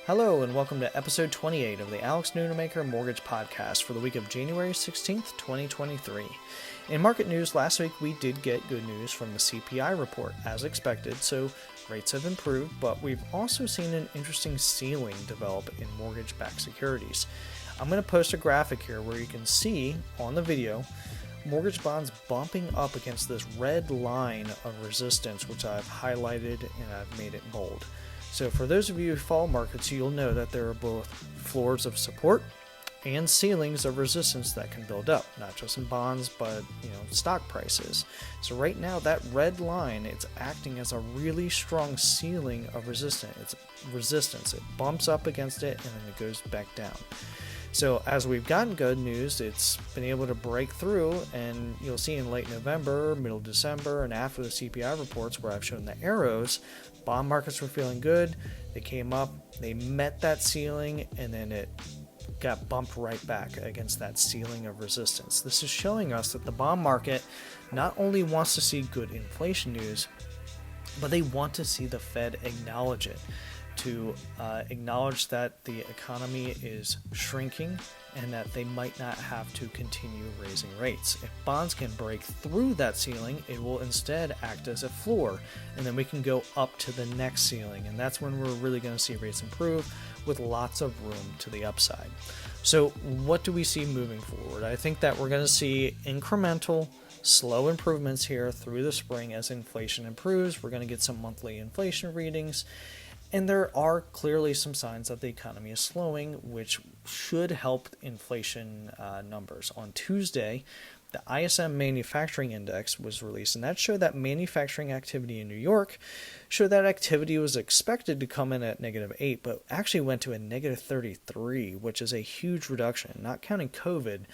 Hello and welcome to episode 28 of the Alex.Nunemaker Mortgage Podcast for the week of January 16th, 2023. In market news, last week we did get good news from the CPI report, as expected, so rates have improved, but we've also seen an interesting ceiling develop in mortgage-backed securities. I'm going to post a graphic here where you can see on the video mortgage bonds bumping up against this red line of resistance, which I've highlighted and I've made it bold. So for those of you who follow markets, you'll know that there are both floors of support and ceilings of resistance that can build up, not just in bonds, but stock prices. So right now, that red line, it's acting as a really strong ceiling of resistance. It bumps up against it and then it goes back down. So as we've gotten good news, it's been able to break through, and you'll see in late November, middle December, and after the CPI reports where I've shown the arrows, bond markets were feeling good. They came up, they met that ceiling, and then it got bumped right back against that ceiling of resistance. This is showing us that the bond market not only wants to see good inflation news, but they want to see the Fed acknowledge it, to acknowledge that the economy is shrinking and that they might not have to continue raising rates. If bonds can break through that ceiling, it will instead act as a floor, and then we can go up to the next ceiling, and that's when we're really going to see rates improve with lots of room to the upside. So what do we see moving forward? I think that we're going to see incremental, slow improvements here through the spring as inflation improves. We're going to get some monthly inflation readings. And there are clearly some signs that the economy is slowing, which should help inflation numbers. On Tuesday, the ISM Manufacturing Index was released, and that showed that manufacturing activity in New York showed that activity was expected to come in at -8, but actually went to a -33, which is a huge reduction. Not counting COVID,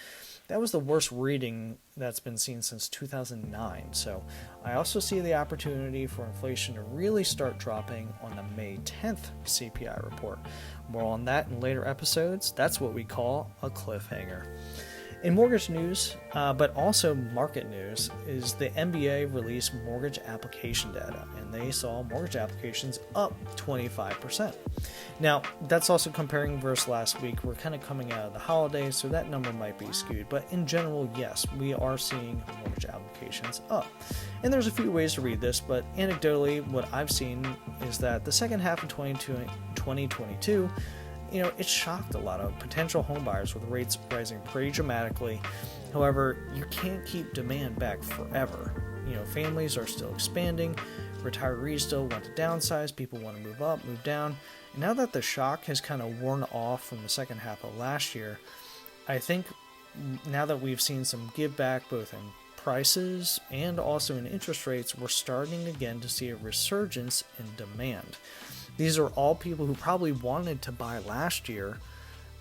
that was the worst reading that's been seen since 2009. So I also see the opportunity for inflation to really start dropping on the May 10th CPI report. More on that in later episodes. That's what we call a cliffhanger. In mortgage news, but also market news, is the MBA released mortgage application data, and they saw mortgage applications up 25%. Now, that's also comparing versus last week. We're kind of coming out of the holidays, so that number might be skewed, but in general, yes, we are seeing mortgage applications up. And there's a few ways to read this, but anecdotally, what I've seen is that the second half of 2022, it shocked a lot of potential home buyers with rates rising pretty dramatically. However, you can't keep demand back forever. Families are still expanding, retirees still want to downsize, people want to move up, move down. And now that the shock has kind of worn off from the second half of last year, I think now that we've seen some give back both in prices and also in interest rates, we're starting again to see a resurgence in demand. These are all people who probably wanted to buy last year,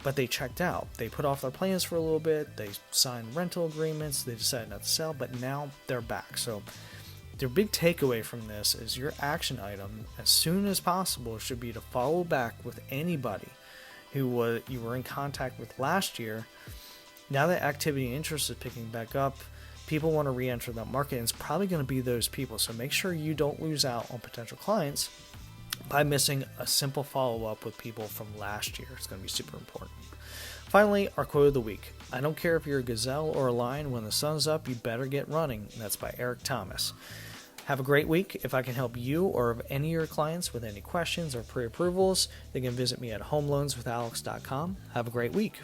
but they checked out. They put off their plans for a little bit, they signed rental agreements, they decided not to sell, but now they're back. So their big takeaway from this is your action item, as soon as possible, should be to follow back with anybody who you were in contact with last year. Now that activity and interest is picking back up, people want to re-enter that market, and it's probably going to be those people. So make sure you don't lose out on potential clients by missing a simple follow-up with people from last year. It's going to be super important. Finally, our quote of the week. I don't care if you're a gazelle or a lion, when the sun's up, you better get running. And that's by Eric Thomas. Have a great week. If I can help you or any of your clients with any questions or pre-approvals, they can visit me at homeloanswithalex.com. Have a great week.